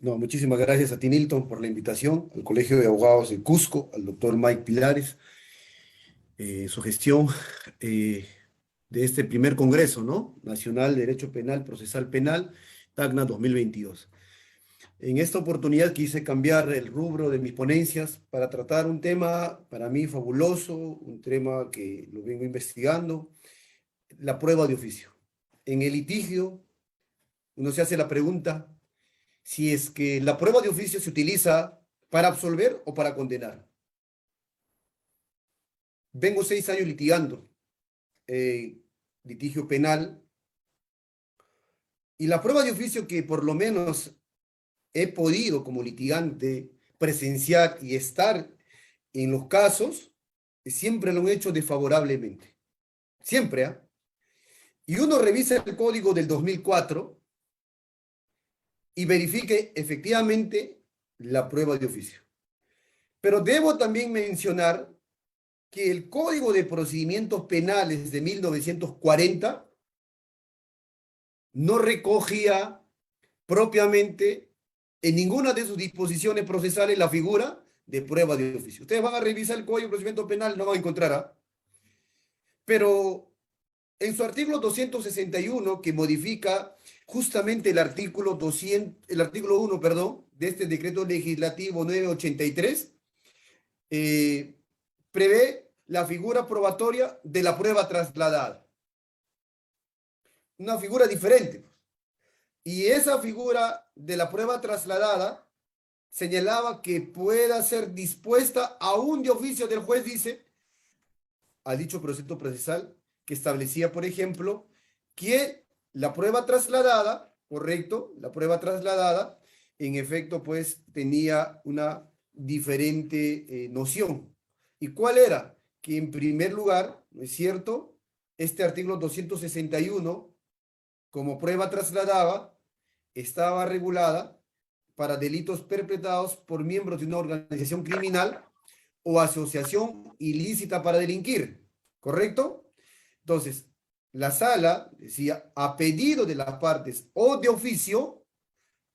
No, muchísimas gracias a ti, Nilton, por la invitación, al Colegio de Abogados de Cusco, al doctor Mike Pilares, su gestión eh, de este primer Congreso, ¿no? Nacional de Derecho Penal, Procesal Penal, TACNA 2022. En esta oportunidad quise cambiar el rubro de mis ponencias para tratar un tema para mí fabuloso, un tema que lo vengo investigando, la prueba de oficio. En el litigio, uno se hace la pregunta si es que la prueba de oficio se utiliza para absolver o para condenar. Vengo 6 años litigando litigio penal y la prueba de oficio que por lo menos he podido como litigante presenciar y estar en los casos, siempre lo han hecho desfavorablemente. Siempre, ¿ah? Y uno revisa el código del 2004 y verifique efectivamente la prueba de oficio. Pero debo también mencionar que el Código de Procedimientos Penales de 1940 no recogía propiamente en ninguna de sus disposiciones procesales la figura de prueba de oficio. Ustedes van a revisar el Código de Procedimiento Penal, no van a encontrar, ¿ah? Pero en su artículo 261, que modifica justamente el artículo 200, el artículo 1, perdón, de este decreto legislativo 983, eh, prevé la figura probatoria de la prueba trasladada. Una figura diferente. Y esa figura de la prueba trasladada señalaba que pueda ser dispuesta aún de oficio del juez, dice, a dicho precepto procesal que establecía, por ejemplo, que la prueba trasladada, correcto, la prueba trasladada, en efecto, pues tenía una diferente noción. ¿Y cuál era? Que en primer lugar, ¿no es cierto? Este artículo 261, como prueba trasladada, estaba regulada para delitos perpetrados por miembros de una organización criminal o asociación ilícita para delinquir, ¿correcto? Entonces, la sala decía, a pedido de las partes o de oficio,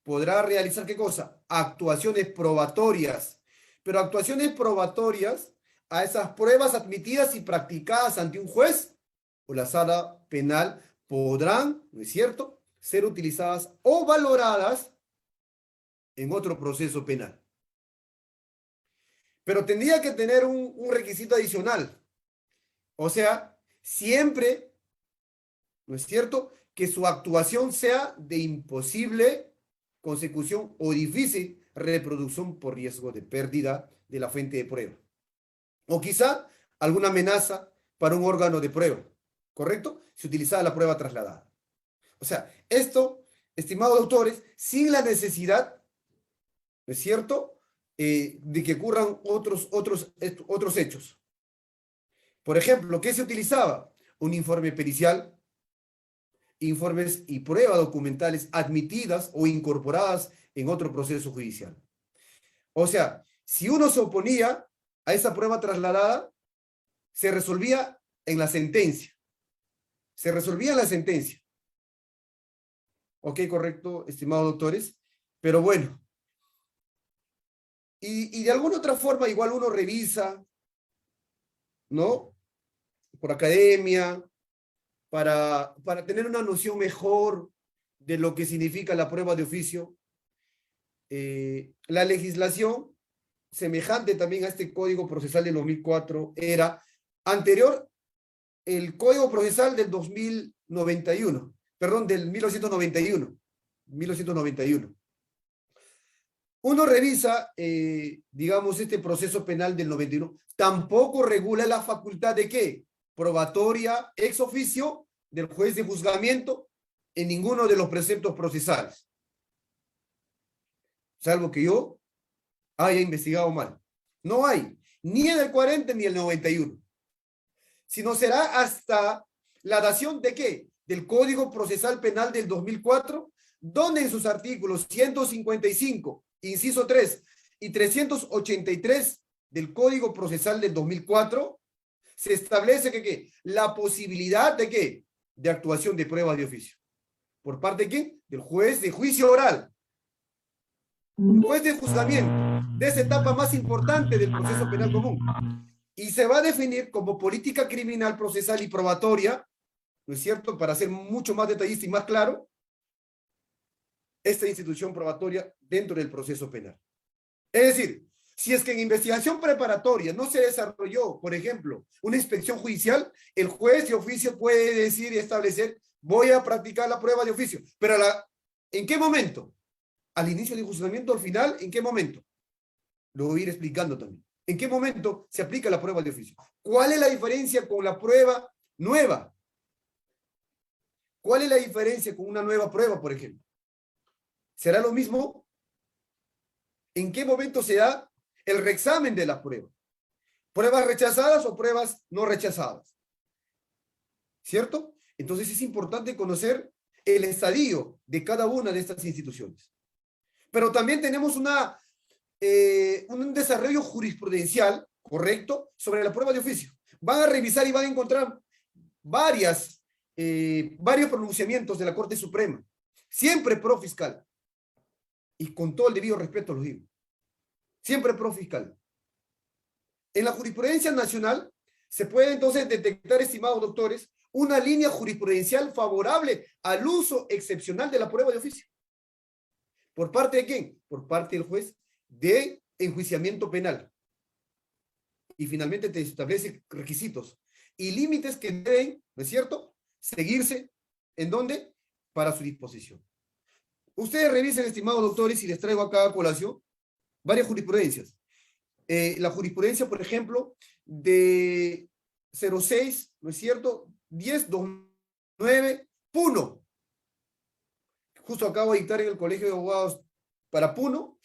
podrá realizar, ¿qué cosa? Actuaciones probatorias, pero actuaciones probatorias a esas pruebas admitidas y practicadas ante un juez o la sala penal podrán, ¿no es cierto?, ser utilizadas o valoradas en otro proceso penal. Pero tendría que tener un requisito adicional. O sea, siempre, ¿no es cierto?, que su actuación sea de imposible consecución o difícil reproducción por riesgo de pérdida de la fuente de prueba. O quizá alguna amenaza para un órgano de prueba, ¿correcto? Si utilizaba la prueba trasladada. O sea, esto, estimados autores, sin la necesidad, ¿no es cierto?, de que ocurran otros hechos. Por ejemplo, ¿qué se utilizaba? Un informe pericial, informes y pruebas documentales admitidas o incorporadas en otro proceso judicial. O sea, si uno se oponía a esa prueba trasladada, se resolvía en la sentencia. Se resolvía en la sentencia. Ok, correcto, estimados doctores. Pero bueno, y de alguna otra forma igual uno revisa, ¿no?, por academia, para tener una noción mejor de lo que significa la prueba de oficio. La legislación semejante también a este Código Procesal del 2004 era anterior el Código Procesal del 2091, perdón, del 1991. Uno revisa, digamos, este proceso penal del 91, tampoco regula la facultad de ¿qué? Probatoria ex oficio del juez de juzgamiento en ninguno de los preceptos procesales, salvo que yo haya investigado mal. No hay, ni en el 40 ni el 91, sino será hasta la dación de ¿qué? Del Código Procesal Penal del 2004, donde en sus artículos 155, inciso 3 y 383 del Código Procesal del 2004, se establece que ¿qué? La posibilidad de ¿qué? De actuación de pruebas de oficio. ¿Por parte de qué? Del juez de juicio oral. el juez de juzgamiento de esa etapa más importante del proceso penal común. Y se va a definir como política criminal, procesal y probatoria, ¿no es cierto? Para ser mucho más detallista y más claro, esta institución probatoria dentro del proceso penal. Es decir, si es que en investigación preparatoria no se desarrolló, por ejemplo, una inspección judicial, el juez de oficio puede decir y establecer, voy a practicar la prueba de oficio. Pero ¿en qué momento? ¿Al inicio del juzgamiento, al final? ¿En qué momento? Lo voy a ir explicando también. ¿En qué momento se aplica la prueba de oficio? ¿Cuál es la diferencia con la prueba nueva? ¿Cuál es la diferencia con una nueva prueba, por ejemplo? ¿Será lo mismo? ¿En qué momento se da el reexamen de la prueba? ¿Pruebas rechazadas o pruebas no rechazadas? ¿Cierto? Entonces es importante conocer el estadio de cada una de estas instituciones. Pero también tenemos un desarrollo jurisprudencial, ¿correcto?, sobre la prueba de oficio. Van a revisar y van a encontrar varios pronunciamientos de la Corte Suprema, siempre pro fiscal. Y con todo el debido respeto lo digo. Siempre pro fiscal. En la jurisprudencia nacional se puede entonces detectar, estimados doctores, una línea jurisprudencial favorable al uso excepcional de la prueba de oficio. ¿Por parte de quién? Por parte del juez de enjuiciamiento penal. Y finalmente te establece requisitos y límites que deben, ¿no es cierto?, seguirse, ¿en dónde? Para su disposición. Ustedes revisen, estimados doctores, y les traigo acá a colación varias jurisprudencias. La jurisprudencia, por ejemplo, de 06, ¿no es cierto?, 10-29, Puno. Justo acabo de dictar en el Colegio de Abogados para Puno.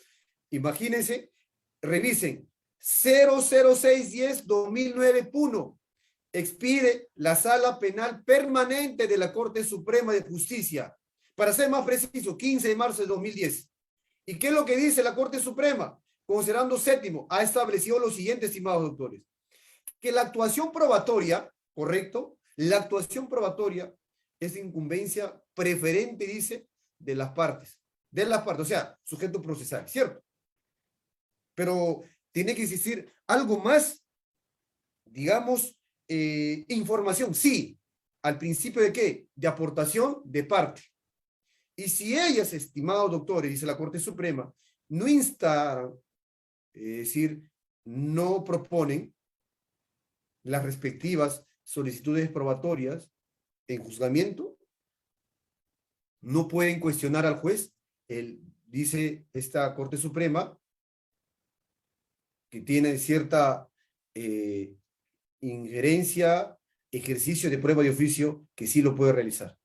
Imagínense, revisen, 00610-2009 Puno. Expide la Sala Penal Permanente de la Corte Suprema de Justicia. Para ser más preciso, 15 de marzo de 2010. ¿Y qué es lo que dice la Corte Suprema? Considerando séptimo, ha establecido lo siguiente, estimados doctores, que la actuación probatoria, ¿correcto? La actuación probatoria es incumbencia preferente, dice, de las partes, o sea, sujeto procesal, ¿cierto? Pero tiene que existir algo más, digamos, información, sí, al principio de qué, de aportación de parte. Y si ellas, estimados doctores, dice la Corte Suprema, no instaron, es decir, no proponen las respectivas solicitudes probatorias en juzgamiento, no pueden cuestionar al juez. Dice esta Corte Suprema que tiene cierta injerencia, ejercicio de prueba de oficio, que sí lo puede realizar.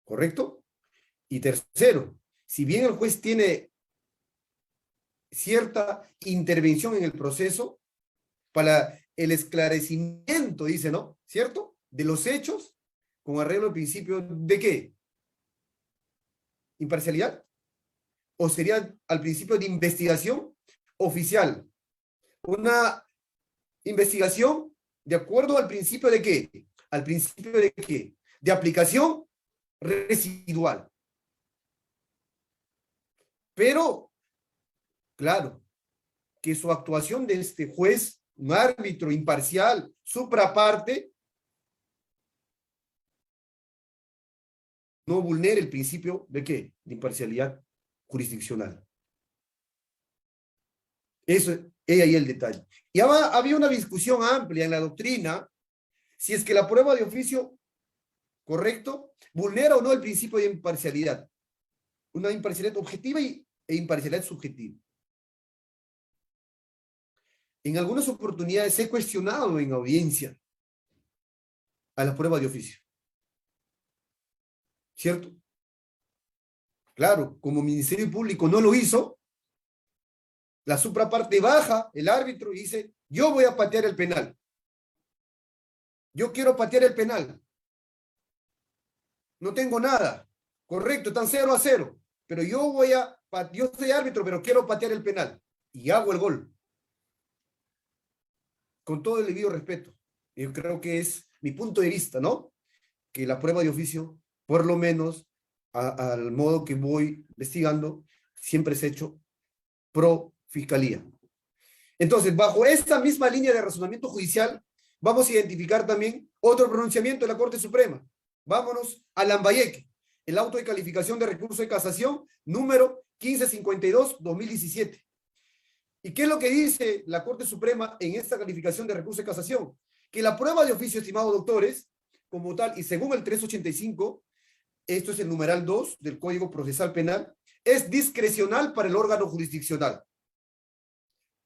¿Correcto? Y tercero, si bien el juez tiene cierta intervención en el proceso para el esclarecimiento, dice, ¿no? ¿Cierto? De los hechos, con arreglo al principio de ¿qué? ¿Imparcialidad? ¿O sería al principio de investigación oficial? Una investigación de acuerdo al principio de ¿qué? Al principio de ¿qué? De aplicación residual. Pero, claro, que su actuación de este juez, un árbitro imparcial, supraparte, no vulnere el principio de ¿qué? De imparcialidad jurisdiccional. Eso es ahí el detalle. Y había una discusión amplia en la doctrina si es que la prueba de oficio, correcto, vulnera o no el principio de imparcialidad. Una imparcialidad objetiva e imparcialidad subjetiva. En algunas oportunidades he cuestionado en audiencia a la prueba de oficio. ¿Cierto? Claro, como Ministerio Público no lo hizo, la supraparte baja, el árbitro, y dice, yo voy a patear el penal. Yo quiero patear el penal. No tengo nada. Correcto, están 0-0. Pero yo soy árbitro, pero quiero patear el penal. Y hago el gol. Con todo el debido respeto. Yo creo que es mi punto de vista, ¿no? Que la prueba de oficio, por lo menos, al modo que voy investigando, siempre es hecho pro fiscalía. Entonces, bajo esta misma línea de razonamiento judicial, vamos a identificar también otro pronunciamiento de la Corte Suprema. Vámonos a Lambayeque, el auto de calificación de recurso de casación número 1552-2017. ¿Y qué es lo que dice la Corte Suprema en esta calificación de recurso de casación? Que la prueba de oficio, estimados doctores, como tal, y según el 385, esto es el numeral 2 del Código Procesal Penal, es discrecional para el órgano jurisdiccional.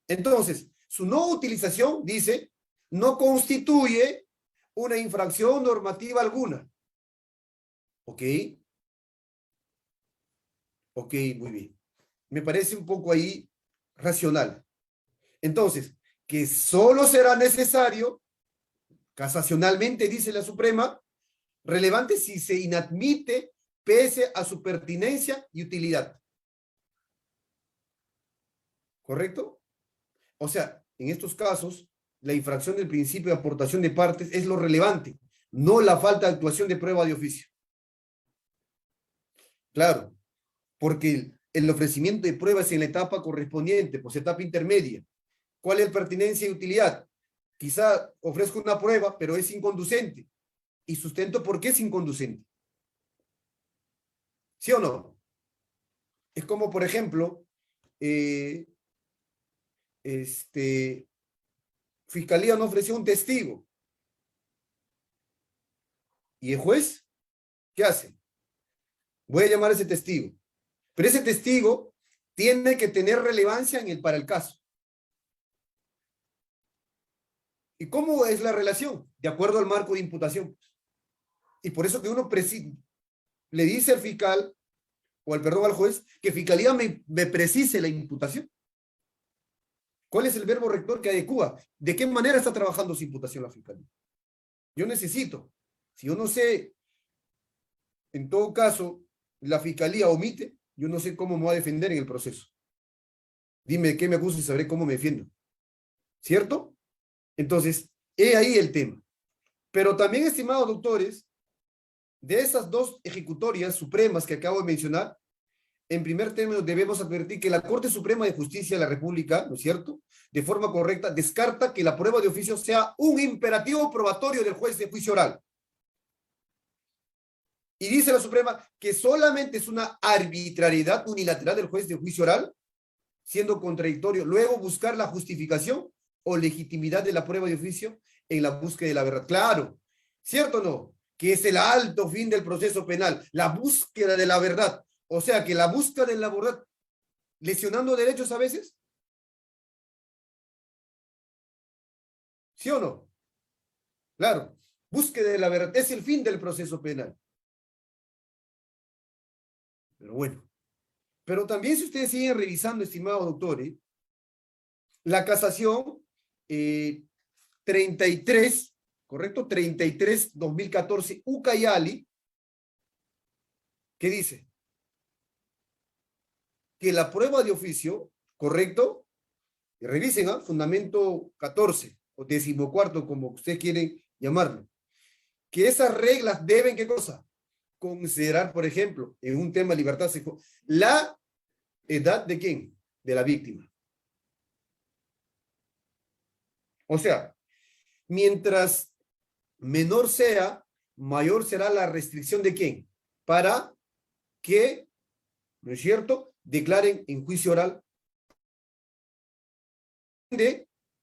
Entonces, su no utilización, dice, no constituye una infracción normativa alguna. ¿Ok? Ok, muy bien. Me parece un poco ahí racional. Entonces, que solo será necesario, casacionalmente, dice la Suprema, relevante si se inadmite pese a su pertinencia y utilidad. ¿Correcto? O sea, en estos casos, la infracción del principio de aportación de partes es lo relevante, no la falta de actuación de prueba de oficio. Claro, porque el ofrecimiento de pruebas en la etapa correspondiente, pues etapa intermedia. ¿Cuál es pertinencia y utilidad? Quizá ofrezco una prueba, pero es inconducente. Y sustento por qué es inconducente. ¿Sí o no? Es como, por ejemplo, Fiscalía no ofreció un testigo. ¿Y el juez qué hace? Voy a llamar a ese testigo. Pero ese testigo tiene que tener relevancia para el caso. ¿Y cómo es la relación? De acuerdo al marco de imputación. Y por eso que uno le dice al fiscal, o al juez, que Fiscalía me precise la imputación. ¿Cuál es el verbo rector que adecua? ¿De qué manera está trabajando su imputación la Fiscalía? Yo necesito, si yo no sé, en todo caso, la Fiscalía omite, yo no sé cómo me voy a defender en el proceso. Dime de qué me acuso y sabré cómo me defiendo. ¿Cierto? Entonces, he ahí el tema. Pero también, estimados doctores, de esas dos ejecutorias supremas que acabo de mencionar, en primer término debemos advertir que la Corte Suprema de Justicia de la República, ¿no es cierto?, de forma correcta, descarta que la prueba de oficio sea un imperativo probatorio del juez de juicio oral. Y dice la Suprema que solamente es una arbitrariedad unilateral del juez de juicio oral, siendo contradictorio luego buscar la justificación o legitimidad de la prueba de oficio en la búsqueda de la verdad. Claro, ¿cierto o no? Que es el alto fin del proceso penal, la búsqueda de la verdad. O sea, que la búsqueda de la verdad, lesionando derechos a veces. ¿Sí o no? Claro, búsqueda de la verdad es el fin del proceso penal. Pero bueno, pero también si ustedes siguen revisando, estimados doctores, la casación 33, ¿correcto? 33-2014, Ucayali, ¿qué dice? Que la prueba de oficio, ¿correcto? Y revisen, ¿ah? Fundamento 14 o 14, como ustedes quieren llamarlo. Que esas reglas deben, ¿qué cosa? Considerar, por ejemplo, en un tema de libertad sexual, la edad de quién? De la víctima. O sea, mientras menor sea, mayor será la restricción de quién, para que, ¿no es cierto?, declaren en juicio oral.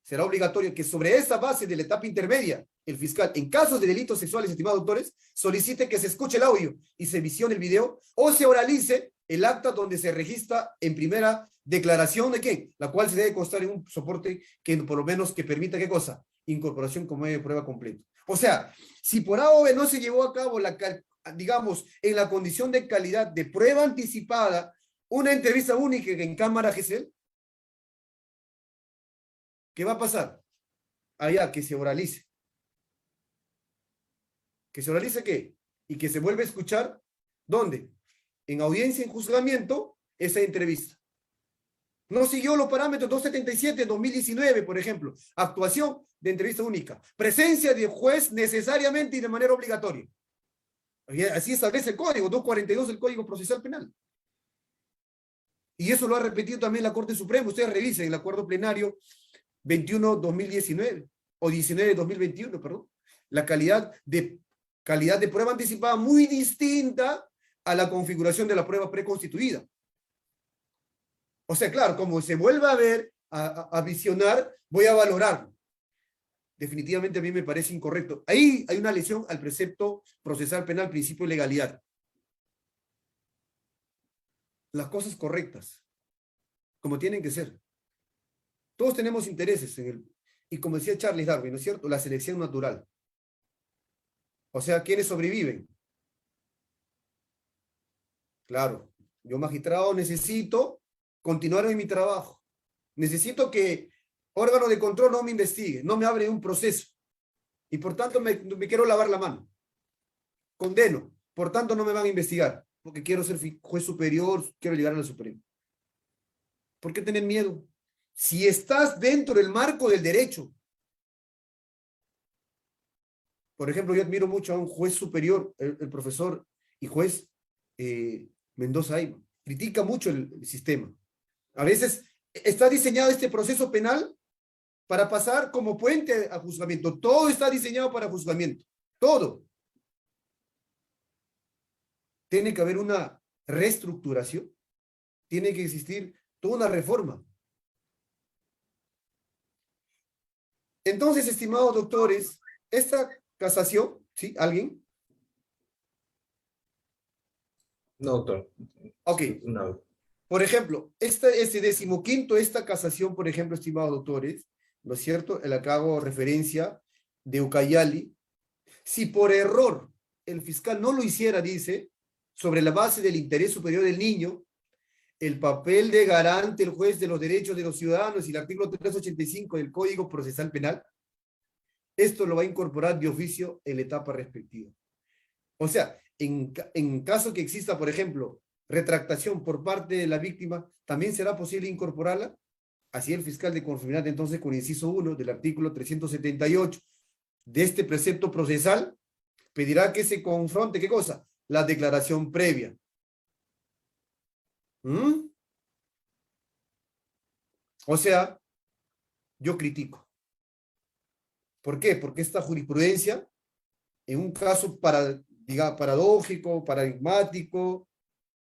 Será obligatorio que sobre esa base de la etapa intermedia, el fiscal, en casos de delitos sexuales, estimados doctores, solicite que se escuche el audio y se visione el video, o se oralice el acta donde se registra en primera declaración de qué, la cual se debe constar en un soporte que por lo menos que permita, ¿qué cosa? Incorporación como medio de prueba completo. O sea, si por A o B no se llevó a cabo digamos, en la condición de calidad de prueba anticipada, una entrevista única en cámara GESEL, ¿qué va a pasar? Allá, que se oralice. ¿Que se oralice qué? Y que se vuelva a escuchar, ¿dónde? En audiencia, en juzgamiento, esa entrevista. No siguió los parámetros 277, 2019, por ejemplo. Actuación de entrevista única. Presencia de juez necesariamente y de manera obligatoria. Así establece el código, 242 del Código Procesal Penal. Y eso lo ha repetido también la Corte Suprema. Ustedes revisen el acuerdo plenario 21-2019 o 19-2021, perdón. La calidad de prueba anticipada muy distinta a la configuración de la prueba preconstituida. O sea, claro, como se vuelva a ver, a visionar, voy a valorarlo. Definitivamente a mí me parece incorrecto. Ahí hay una lesión al precepto procesal penal, principio de legalidad. Las cosas correctas, como tienen que ser. Todos tenemos intereses en el, y como decía Charles Darwin, ¿no es cierto? La selección natural. O sea, ¿quiénes sobreviven? Claro, yo magistrado necesito continuar en mi trabajo. Necesito que órgano de control no me investigue, no me abre un proceso. Y por tanto me quiero lavar la mano. Condeno, por tanto no me van a investigar, porque quiero ser juez superior, quiero llegar a la Suprema. ¿Por qué tener miedo? Si estás dentro del marco del derecho. Por ejemplo, yo admiro mucho a un juez superior, el profesor y juez Mendoza Ayma. Critica mucho el sistema. A veces está diseñado este proceso penal para pasar como puente a juzgamiento. Todo está diseñado para juzgamiento. Todo. Tiene que haber una reestructuración. Tiene que existir toda una reforma. Entonces, estimados doctores, esta casación, ¿sí? ¿Alguien? No, doctor. Ok. No. Por ejemplo, esta 15ª, esta casación, por ejemplo, estimados doctores, ¿no es cierto? El que hago referencia de Ucayali. Si por error el fiscal no lo hiciera, dice, sobre la base del interés superior del niño, el papel de garante el juez de los derechos de los ciudadanos y el artículo 385 del Código Procesal Penal, esto lo va a incorporar de oficio en la etapa respectiva. O sea, en caso que exista, por ejemplo, retractación por parte de la víctima, ¿también será posible incorporarla? Así el fiscal de conformidad, entonces, con el inciso 1 del artículo 378 de este precepto procesal, pedirá que se confronte, ¿qué cosa? La declaración previa. O sea, yo critico. ¿Por qué? Porque esta jurisprudencia, en un caso paradójico, paradigmático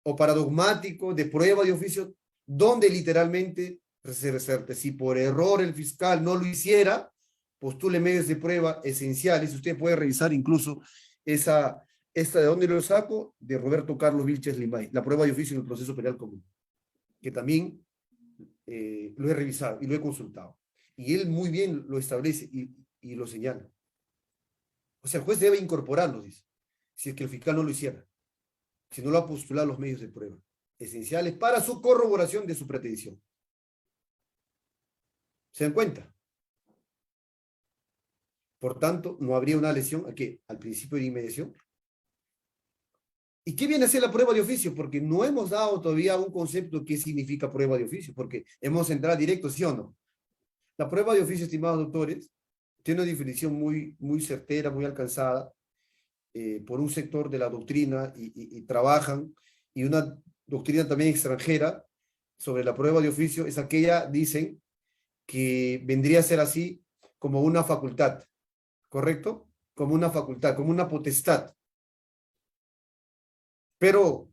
o paradogmático de prueba de oficio, donde literalmente se reserte. Si por error el fiscal no lo hiciera, postule medios de prueba esenciales. Usted puede revisar incluso esta de dónde lo saco, de Roberto Carlos Vilches Limay, la prueba de oficio en el proceso penal común, que también lo he revisado y lo he consultado. Y él muy bien lo establece y lo señala. O sea, el juez debe incorporarlo, dice, si es que el fiscal no lo hiciera, si no lo ha postulado los medios de prueba esenciales para su corroboración de su pretensión. ¿Se dan cuenta? Por tanto, no habría una lesión aquí, al principio de inmediación. ¿Y qué viene a ser la prueba de oficio? Porque no hemos dado todavía un concepto de qué significa prueba de oficio, porque hemos entrado directo, ¿sí o no? La prueba de oficio, estimados doctores, tiene una definición muy certera, muy alcanzada por un sector de la doctrina y trabajan, y una doctrina también extranjera sobre la prueba de oficio es aquella, dicen, que vendría a ser así como una facultad, ¿correcto? Como una facultad, como una potestad. Pero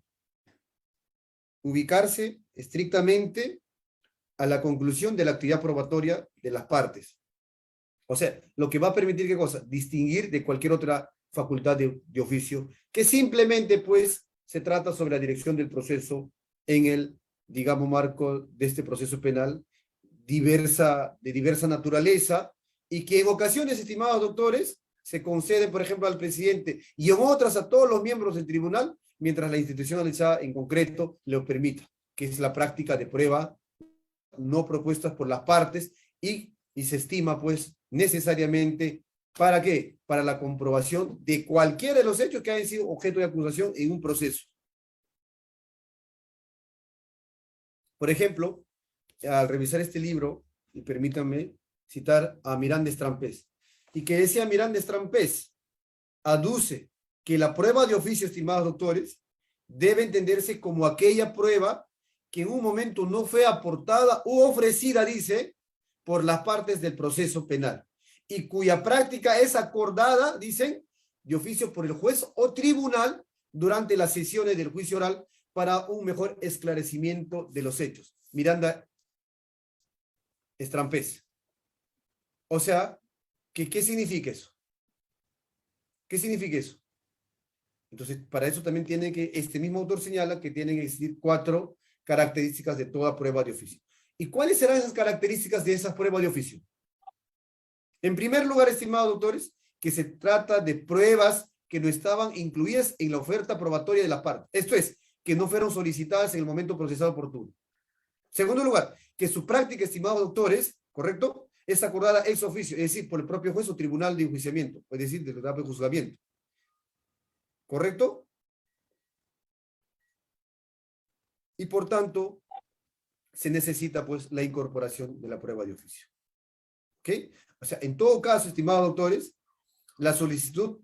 ubicarse estrictamente a la conclusión de la actividad probatoria de las partes. O sea, lo que va a permitir, ¿qué cosa? Distinguir de cualquier otra facultad de oficio, que simplemente, pues, se trata sobre la dirección del proceso en el, digamos, marco de este proceso penal de diversa naturaleza, y que en ocasiones, estimados doctores, se concede, por ejemplo, al presidente y en otras a todos los miembros del tribunal, mientras la institución analizada en concreto lo permita, que es la práctica de prueba no propuestas por las partes y se estima, pues, necesariamente, ¿para qué? Para la comprobación de cualquiera de los hechos que hayan sido objeto de acusación en un proceso. Por ejemplo, al revisar este libro, y permítanme citar a Miranda Estrampés, y que decía Miranda Estrampés, aduce que la prueba de oficio, estimados doctores, debe entenderse como aquella prueba que en un momento no fue aportada u ofrecida, dice, por las partes del proceso penal, y cuya práctica es acordada, dicen, de oficio por el juez o tribunal durante las sesiones del juicio oral para un mejor esclarecimiento de los hechos. Miranda Estrampés. O sea, ¿qué significa eso? ¿Qué significa eso? Entonces, para eso también tiene que, este mismo autor señala que tienen que existir 4 características de toda prueba de oficio. ¿Y cuáles serán esas características de esas pruebas de oficio? En primer lugar, estimados doctores, que se trata de pruebas que no estaban incluidas en la oferta probatoria de la parte. Esto es, que no fueron solicitadas en el momento procesado oportuno. Segundo lugar, que su práctica, estimados doctores, ¿correcto?, es acordada ex oficio, es decir, por el propio juez o tribunal de enjuiciamiento, es decir, del propio juzgamiento. ¿Correcto? Y por tanto, se necesita pues la incorporación de la prueba de oficio. ¿Ok? O sea, en todo caso, estimados doctores, la solicitud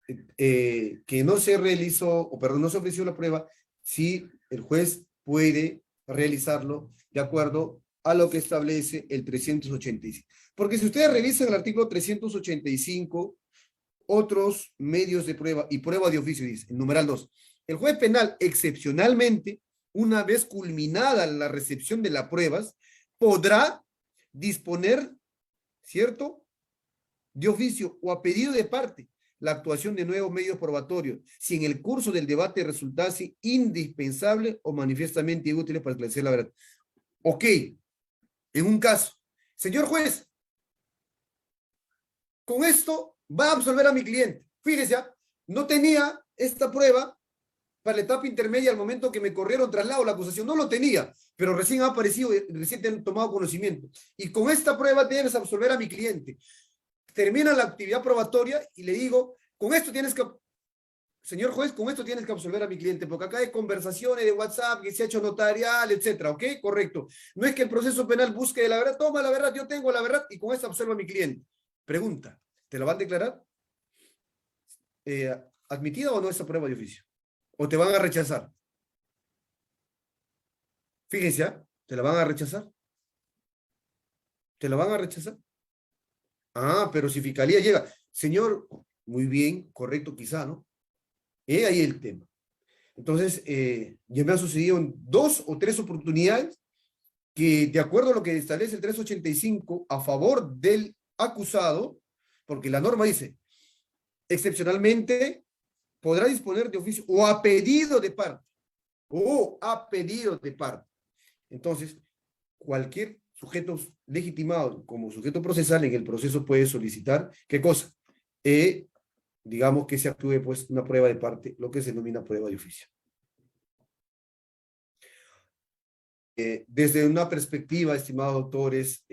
que no se realizó, o perdón, no se ofreció la prueba, sí el juez puede realizarlo de acuerdo a lo que establece el 385. Porque si ustedes revisan el artículo 385, otros medios de prueba y prueba de oficio, dice, el numeral 2, el juez penal excepcionalmente, una vez culminada la recepción de las pruebas, podrá disponer, ¿cierto?, de oficio o a pedido de parte, la actuación de nuevos medios probatorios, si en el curso del debate resultase indispensable o manifiestamente útil para esclarecer la verdad. Ok, en un caso, señor juez, con esto va a absolver a mi cliente. Fíjese, no tenía esta prueba para la etapa intermedia al momento que me corrieron traslado la acusación. No lo tenía, pero recién ha aparecido, recién han tomado conocimiento. Y con esta prueba debes absolver a mi cliente. Termina la actividad probatoria y le digo, con esto tienes que, señor juez, con esto tienes que absolver a mi cliente, porque acá hay conversaciones de WhatsApp que se ha hecho notarial, etcétera, ¿ok? Correcto. No es que el proceso penal busque la verdad, toma la verdad, yo tengo la verdad y con esto absolvo a mi cliente. Pregunta, ¿te la van a declarar admitida o no esa prueba de oficio? ¿O te van a rechazar? Fíjense, ¿te la van a rechazar? ¿Te la van a rechazar? Ah, pero si Fiscalía llega, señor, muy bien, correcto quizá, ¿no? Ahí el tema. Entonces, ya me ha sucedido en 2 o 3 oportunidades que, de acuerdo a lo que establece el 385, a favor del acusado, porque la norma dice, excepcionalmente podrá disponer de oficio o a pedido de parte, o a pedido de parte. Entonces, cualquier sujeto legitimado como sujeto procesal en el proceso puede solicitar, ¿qué cosa? Digamos que se actúe pues una prueba de parte, lo que se denomina prueba de oficio. Desde una perspectiva, estimados doctores,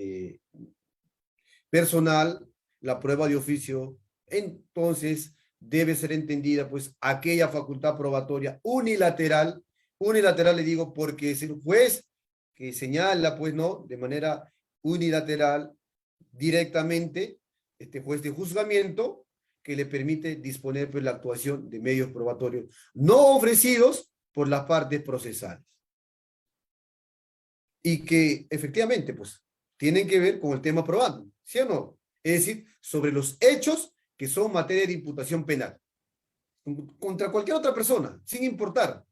personal, la prueba de oficio, entonces, debe ser entendida pues aquella facultad probatoria unilateral le digo porque es el juez que señala pues no, de manera unilateral, directamente, este juez de juzgamiento que le permite disponer pues la actuación de medios probatorios no ofrecidos por las partes procesales. Y que efectivamente pues tienen que ver con el tema probando, ¿sí o no? Es decir, sobre los hechos que son materia de imputación penal contra cualquier otra persona, sin importar.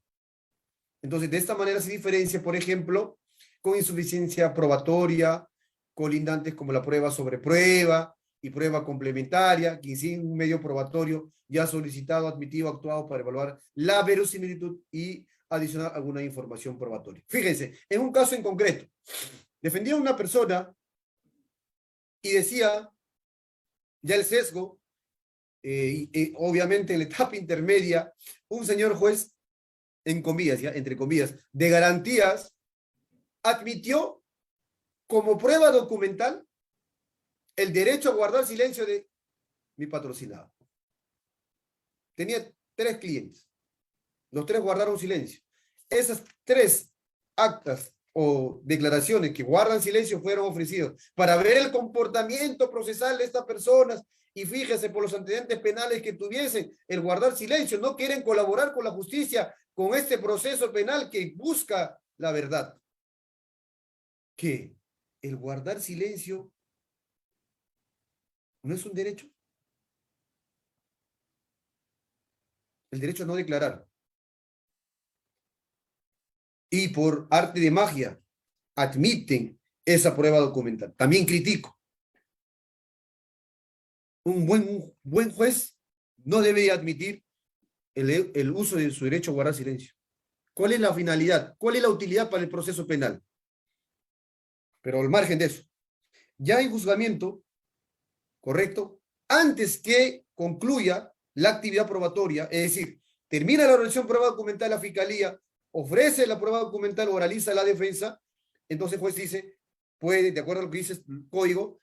Entonces, de esta manera se diferencia, por ejemplo, con insuficiencia probatoria, colindantes como la prueba sobre prueba y prueba complementaria, que sin un medio probatorio ya solicitado, admitido, actuado para evaluar la verosimilitud y adicionar alguna información probatoria. Fíjense, en un caso en concreto, defendía a una persona y decía, ya el sesgo, obviamente en la etapa intermedia, un señor juez, en comillas, ¿ya? Entre comillas, de garantías, admitió como prueba documental el derecho a guardar silencio de mi patrocinado. Tenía 3 clientes. Los 3 guardaron silencio. Esas 3 actas o declaraciones que guardan silencio fueron ofrecidos para ver el comportamiento procesal de estas personas y fíjese por los antecedentes penales que tuviesen, el guardar silencio, no quieren colaborar con la justicia con este proceso penal que busca la verdad? ¿Que el guardar silencio no es un derecho? El derecho a no declarar. Y por arte de magia admiten esa prueba documental. También critico. Un buen juez no debe admitir el uso de su derecho a guardar silencio. ¿Cuál es la finalidad? ¿Cuál es la utilidad para el proceso penal? Pero al margen de eso, ya hay juzgamiento, ¿correcto? Antes que concluya la actividad probatoria, es decir, termina la oración prueba documental la fiscalía, ofrece la prueba documental, oraliza la defensa, entonces el juez dice, puede, de acuerdo a lo que dice el código,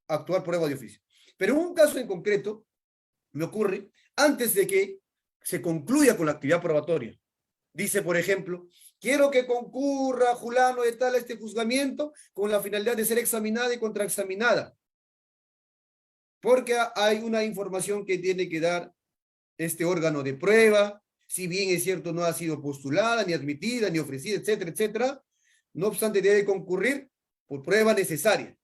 actuar prueba de oficio. Pero en un caso en concreto, me ocurre, antes de que se concluya con la actividad probatoria, dice, por ejemplo, quiero que concurra Julano de tal a este juzgamiento con la finalidad de ser examinada y contraexaminada, porque hay una información que tiene que dar este órgano de prueba, si bien es cierto no ha sido postulada, ni admitida, ni ofrecida, etcétera, etcétera, no obstante debe concurrir por prueba necesaria.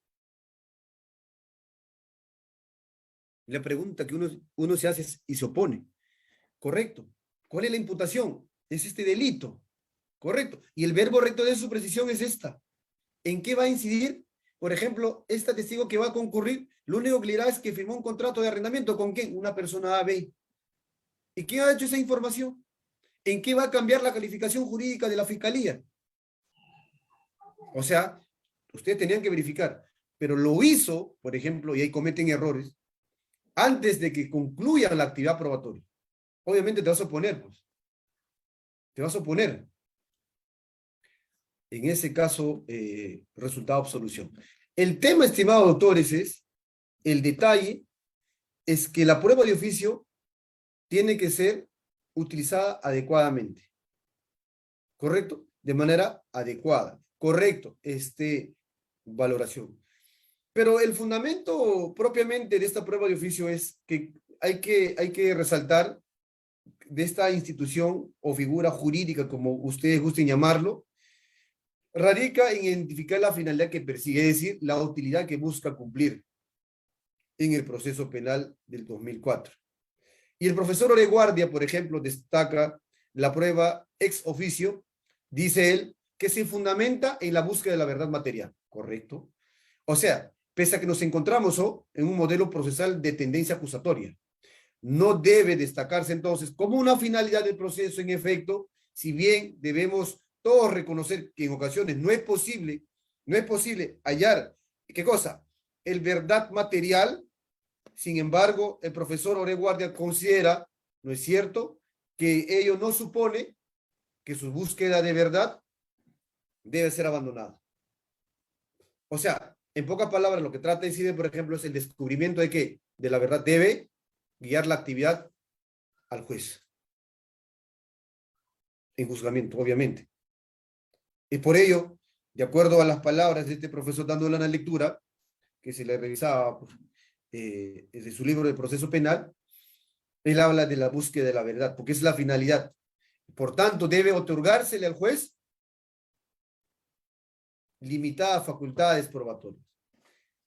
La pregunta que uno se hace y se opone, ¿correcto? ¿Cuál es la imputación? Es este delito, ¿correcto? Y el verbo recto de su precisión es esta. ¿En qué va a incidir? Por ejemplo, este testigo que va a concurrir, lo único que le dirá es que firmó un contrato de arrendamiento. ¿Con quién? Una persona A, B. ¿Y quién ha hecho esa información? ¿En qué va a cambiar la calificación jurídica de la fiscalía? O sea, ustedes tenían que verificar, pero lo hizo, por ejemplo, y ahí cometen errores, antes de que concluya la actividad probatoria. Obviamente te vas a oponer, pues. Te vas a oponer. En ese caso, resultado absolución. El tema, estimados doctores, es, el detalle es que la prueba de oficio tiene que ser utilizada adecuadamente. ¿Correcto? De manera adecuada. Correcto. Valoración. Pero el fundamento propiamente de esta prueba de oficio es que hay que resaltar de esta institución o figura jurídica, como ustedes gusten llamarlo, radica en identificar la finalidad que persigue, es decir, la utilidad que busca cumplir en el proceso penal del 2004. Y el profesor Oreguardia, por ejemplo, destaca la prueba ex oficio, dice él, que se fundamenta en la búsqueda de la verdad material, ¿correcto? O sea, pese a que nos encontramos en un modelo procesal de tendencia acusatoria, no debe destacarse entonces como una finalidad del proceso en efecto, si bien debemos todos reconocer que en ocasiones no es posible hallar, ¿qué cosa? El verdad material. Sin embargo, el profesor Oreguardia considera, ¿no es cierto?, que ello no supone que su búsqueda de verdad debe ser abandonada. O sea, en pocas palabras, lo que trata de decir, por ejemplo, es el descubrimiento de que de la verdad debe guiar la actividad al juez. En juzgamiento, obviamente. Y por ello, de acuerdo a las palabras de este profesor dándole una lectura, que se le revisaba de su libro de proceso penal, él habla de la búsqueda de la verdad, porque es la finalidad. Por tanto, debe otorgársele al juez limitadas facultades probatorias.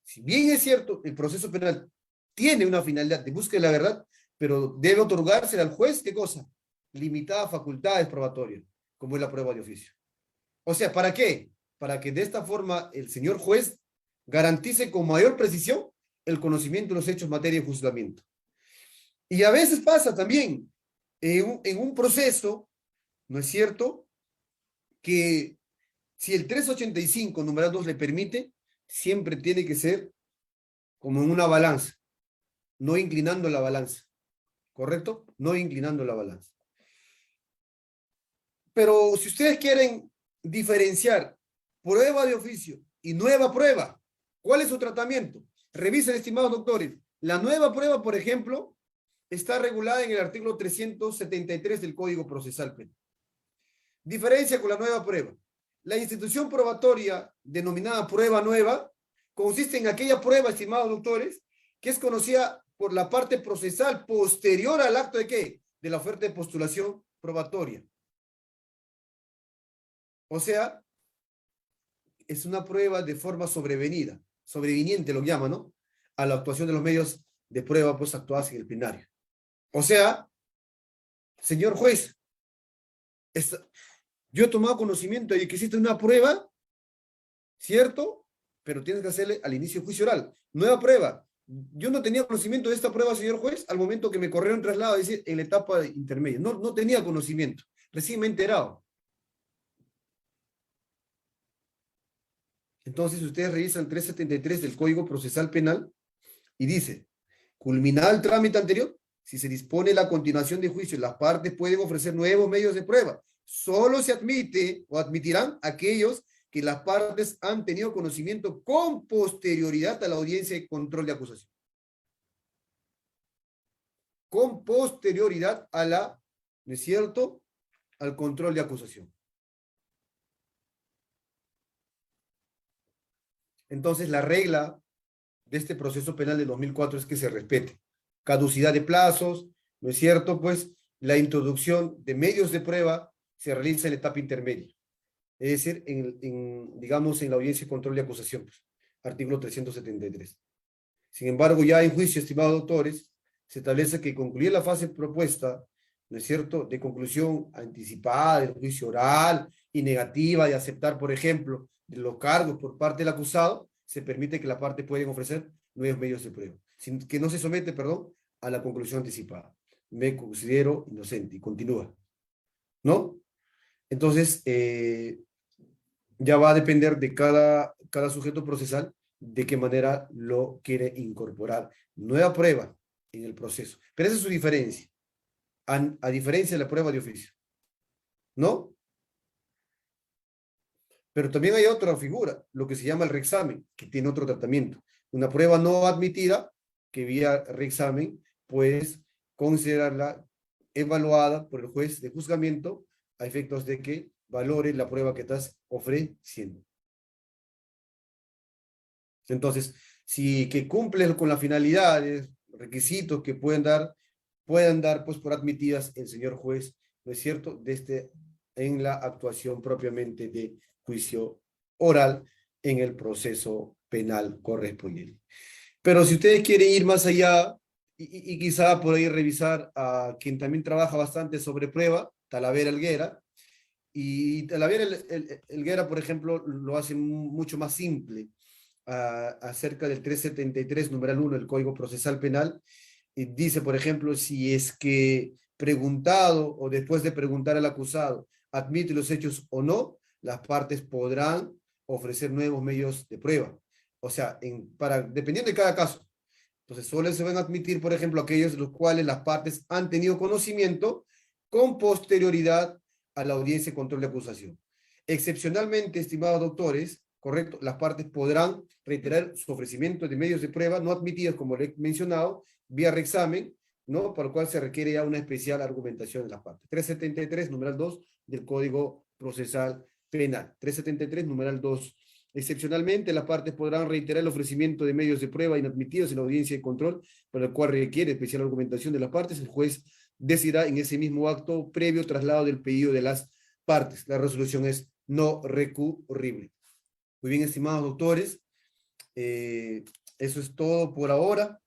Si bien es cierto, el proceso penal tiene una finalidad de búsqueda de la verdad, pero debe otorgársele al juez, ¿qué cosa? Limitadas facultades probatorias, como es la prueba de oficio. O sea, ¿para qué? Para que de esta forma el señor juez garantice con mayor precisión el conocimiento de los hechos en materia de juzgamiento. Y a veces pasa también en un proceso, ¿no es cierto?, que si el 385, numeral 2, le permite, siempre tiene que ser como en una balanza, no inclinando la balanza, ¿correcto? No inclinando la balanza. Pero si ustedes quieren diferenciar prueba de oficio y nueva prueba, ¿cuál es su tratamiento? Revisen, estimados doctores. La nueva prueba, por ejemplo, está regulada en el artículo 373 del Código Procesal Penal. Diferencia con la nueva prueba. La institución probatoria denominada prueba nueva consiste en aquella prueba, estimados doctores, que es conocida por la parte procesal posterior al acto de ¿qué? De la oferta de postulación probatoria. O sea, es una prueba de forma sobrevenida, sobreviniente lo llama, ¿no? A la actuación de los medios de prueba pues actuadas en el plenario. O sea, señor juez, yo he tomado conocimiento de que existe una prueba, ¿cierto? Pero tienes que hacerle al inicio del juicio oral. Nueva prueba. Yo no tenía conocimiento de esta prueba, señor juez, al momento que me corrieron traslado, es decir, en la etapa intermedia. No tenía conocimiento. Recién me he enterado. Entonces, ustedes revisan 373 del Código Procesal Penal y dice, culminado el trámite anterior, si se dispone la continuación de juicio, las partes pueden ofrecer nuevos medios de prueba. Solo se admite o admitirán aquellos que las partes han tenido conocimiento con posterioridad a la audiencia de control de acusación. Con posterioridad a la, ¿no es cierto?, al control de acusación. Entonces, la regla de este proceso penal de 2004 es que se respete. Caducidad de plazos, ¿no es cierto? Pues la introducción de medios de prueba se realiza en la etapa intermedia. Es decir, digamos, en la audiencia de control de acusación, pues, artículo 373. Sin embargo, ya en juicio, estimados doctores, se establece que concluir la fase propuesta, ¿no es cierto?, de conclusión anticipada del juicio oral y negativa de aceptar, por ejemplo, de los cargos por parte del acusado, se permite que la parte pueden ofrecer nuevos medios de prueba, sin que no se somete, perdón, a la conclusión anticipada. Me considero inocente y continúa, ¿no? Entonces, ya va a depender de cada sujeto procesal de qué manera lo quiere incorporar. Nueva prueba en el proceso. Pero esa es su diferencia, a diferencia de la prueba de oficio, ¿no? Pero también hay otra figura, lo que se llama el reexamen, que tiene otro tratamiento. Una prueba no admitida, que vía reexamen, puedes considerarla evaluada por el juez de juzgamiento a efectos de que valore la prueba que estás ofreciendo. Entonces, si que cumplen con las finalidades, requisitos que pueden dar pues por admitidas el señor juez, ¿no es cierto?, en la actuación propiamente de juicio oral en el proceso penal correspondiente. Pero si ustedes quieren ir más allá y quizá por ahí revisar a quien también trabaja bastante sobre prueba, Talavera Helguera, y Talavera Helguera, por ejemplo, lo hace mucho más simple acerca del 373, numeral 1 del Código Procesal Penal. Y dice, por ejemplo, si es que preguntado o después de preguntar al acusado admite los hechos o no, las partes podrán ofrecer nuevos medios de prueba. O sea, dependiendo de cada caso. Entonces, solo se van a admitir, por ejemplo, aquellos de los cuales las partes han tenido conocimiento con posterioridad a la audiencia de control de acusación. Excepcionalmente, estimados doctores, correcto, las partes podrán reiterar su ofrecimiento de medios de prueba no admitidos, como le he mencionado, vía reexamen, ¿no?, para lo cual se requiere ya una especial argumentación de las partes. 373, numeral 2 del Código Procesal Penal. 373, numeral 2. Excepcionalmente, las partes podrán reiterar el ofrecimiento de medios de prueba inadmitidos en la audiencia de control, para el cual requiere especial argumentación de las partes. El juez decidirá en ese mismo acto previo traslado del pedido de las partes. La resolución es no recurrible. Muy bien, estimados doctores, eso es todo por ahora.